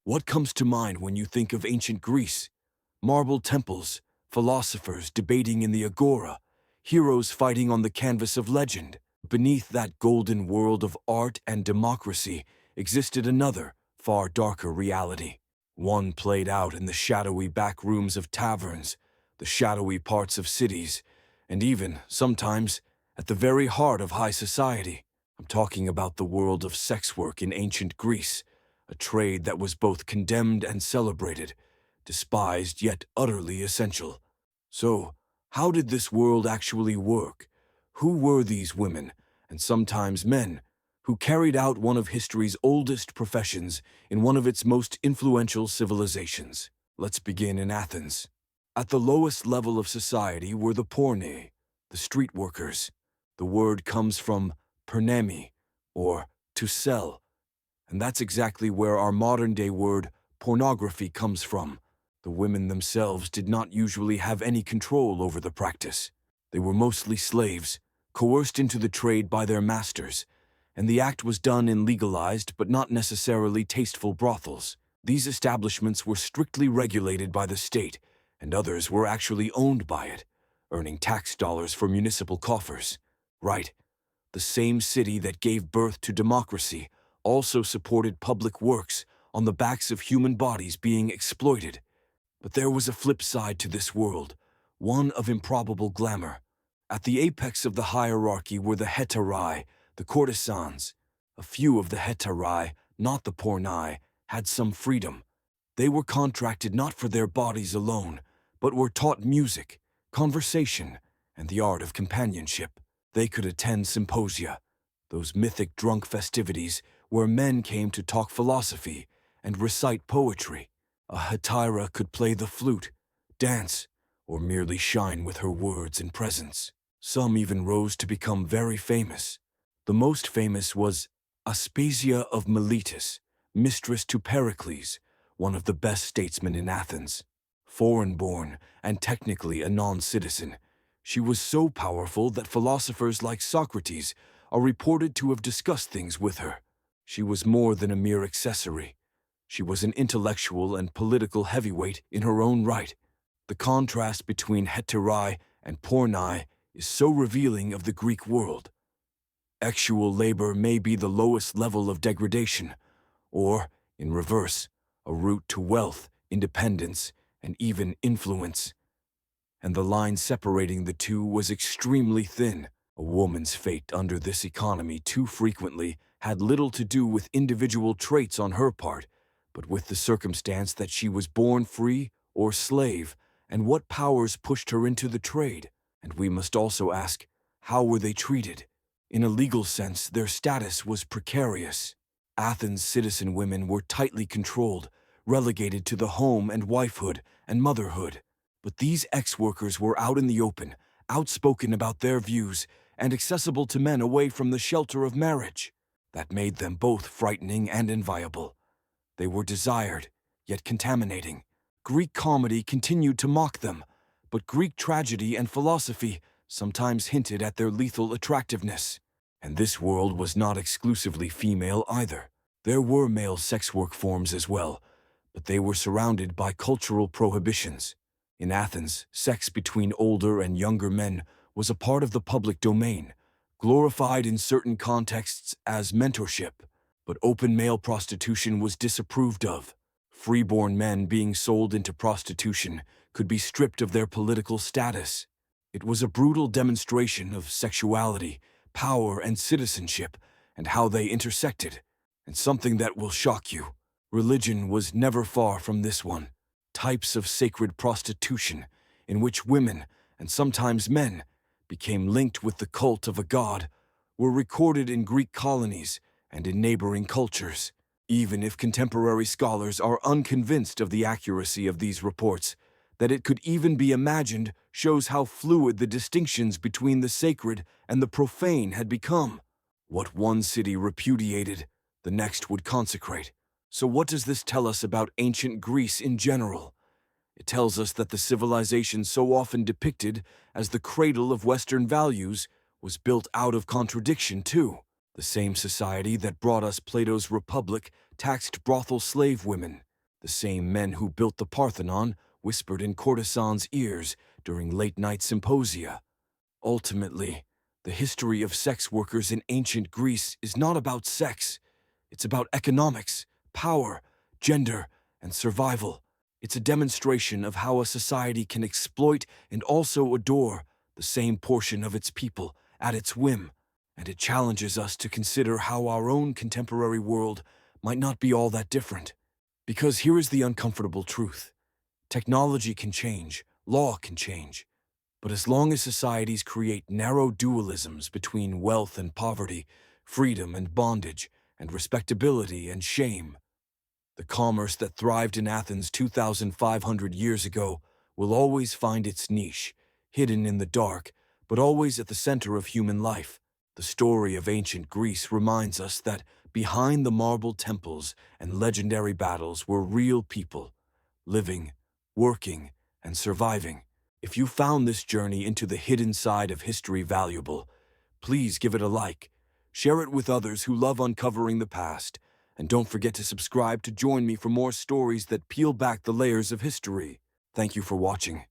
What comes to mind when you think of ancient Greece? Marble temples, philosophers debating in the agora, heroes fighting on the canvas of legend. Beneath that golden world of art and democracy existed another, far darker reality. One played out in the shadowy back rooms of taverns, the shadowy parts of cities, and even, sometimes, at the very heart of high society. I'm talking about the world of sex work in ancient Greece, a trade that was both condemned and celebrated, despised yet utterly essential. So, how did this world actually work? Who were these women, and sometimes men, who carried out one of history's oldest professions in one of its most influential civilizations? Let's begin in Athens. At the lowest level of society were the pornai, the street workers. The word comes from pernemi, or to sell, and that's exactly where our modern-day word pornography comes from. The women themselves did not usually have any control over the practice. They were mostly slaves, coerced into the trade by their masters, and the act was done in legalized but not necessarily tasteful brothels. These establishments were strictly regulated by the state, and others were actually owned by it, earning tax dollars for municipal coffers. Right, the same city that gave birth to democracy also supported public works on the backs of human bodies being exploited. But there was a flip side to this world, one of improbable glamour. At the apex of the hierarchy were the heterai, the courtesans. A few of the heterai, not the pornai, had some freedom. They were contracted not for their bodies alone, but were taught music, conversation, and the art of companionship. They could attend symposia, those mythic drunk festivities where men came to talk philosophy and recite poetry. A Hetairai could play the flute, dance, or merely shine with her words and presence. Some even rose to become very famous. The most famous was Aspasia of Miletus, mistress to Pericles, one of the best statesmen in Athens. Foreign-born and technically a non-citizen, she was so powerful that philosophers like Socrates are reported to have discussed things with her. She was more than a mere accessory. She was an intellectual and political heavyweight in her own right. The contrast between heterai and pornai is so revealing of the Greek world. Actual labor may be the lowest level of degradation, or, in reverse, a route to wealth, independence, and even influence. And the line separating the two was extremely thin. A woman's fate under this economy too frequently had little to do with individual traits on her part, but with the circumstance that she was born free or slave, and what powers pushed her into the trade. And we must also ask, how were they treated? In a legal sense, their status was precarious. Athens' citizen women were tightly controlled, relegated to the home and wifehood and motherhood. But these ex-workers were out in the open, outspoken about their views, and accessible to men away from the shelter of marriage. That made them both frightening and inviolable. They were desired, yet contaminating. Greek comedy continued to mock them, but Greek tragedy and philosophy sometimes hinted at their lethal attractiveness. And this world was not exclusively female either. There were male sex work forms as well, but they were surrounded by cultural prohibitions. In Athens, sex between older and younger men was a part of the public domain, glorified in certain contexts as mentorship, but open male prostitution was disapproved of. Freeborn men being sold into prostitution could be stripped of their political status. It was a brutal demonstration of sexuality, power, and citizenship, and how they intersected. And something that will shock you: religion was never far from this one. Types of sacred prostitution, in which women, and sometimes men, became linked with the cult of a god, were recorded in Greek colonies and in neighboring cultures. Even if contemporary scholars are unconvinced of the accuracy of these reports, that it could even be imagined shows how fluid the distinctions between the sacred and the profane had become. What one city repudiated, the next would consecrate. So what does this tell us about ancient Greece in general? It tells us that the civilization so often depicted as the cradle of Western values was built out of contradiction too. The same society that brought us Plato's Republic taxed brothel slave women. The same men who built the Parthenon whispered in courtesans' ears during late-night symposia. Ultimately, the history of sex workers in ancient Greece is not about sex. It's about economics, power, gender, and survival. It's a demonstration of how a society can exploit and also adore the same portion of its people at its whim, and it challenges us to consider how our own contemporary world might not be all that different. Because here is the uncomfortable truth. Technology can change, law can change, but as long as societies create narrow dualisms between wealth and poverty, freedom and bondage, and respectability and shame, the commerce that thrived in Athens 2,500 years ago will always find its niche, hidden in the dark, but always at the center of human life. The story of ancient Greece reminds us that behind the marble temples and legendary battles were real people, living, working, and surviving. If you found this journey into the hidden side of history valuable, please give it a like, share it with others who love uncovering the past, and don't forget to subscribe to join me for more stories that peel back the layers of history. Thank you for watching.